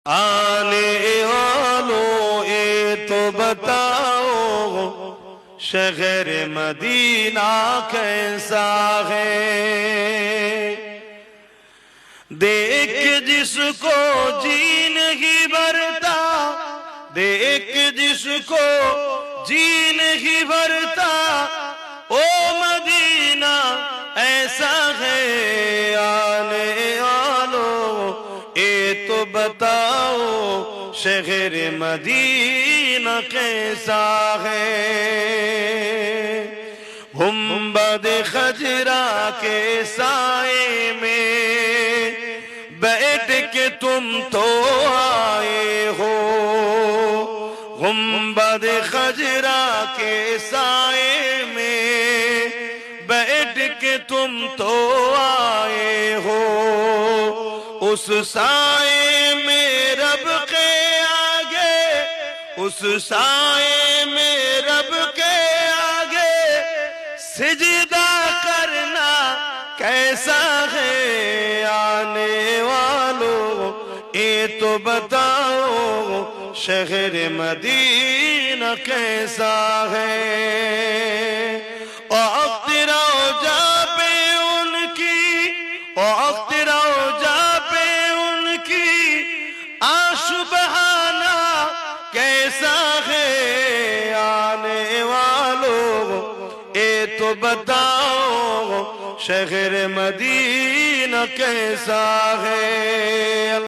آنے والوں اے تو بتاؤ شہر مدینہ کیسا ہے؟ دیکھ جس کو جی نہیں بھرتا، دیکھ جس کو جی نہیں بھرتا، او مدینہ ایسا ہے۔ آنے والوں اے تو بتاؤ شہر مدینہ کیسا ہے؟ گنبد خضرا کے سائے میں بیٹھ کے تم تو آئے ہو، گنبد خضرا کے سائے میں بیٹھ کے تم تو آئے ہو۔ اس سائے میں رب کے آگے، اس سائے میں رب کے آگے سجدہ کرنا کیسا ہے؟ آنے والوں اے تو بتاؤ شہر مدینہ کیسا ہے؟ اختراع جا پہ ان کی، اختراع جا پہ ان کی آشبہانہ کیسا ہے؟ آنے والوں اے تو بتاؤ شہر مدینہ کیسا ہے؟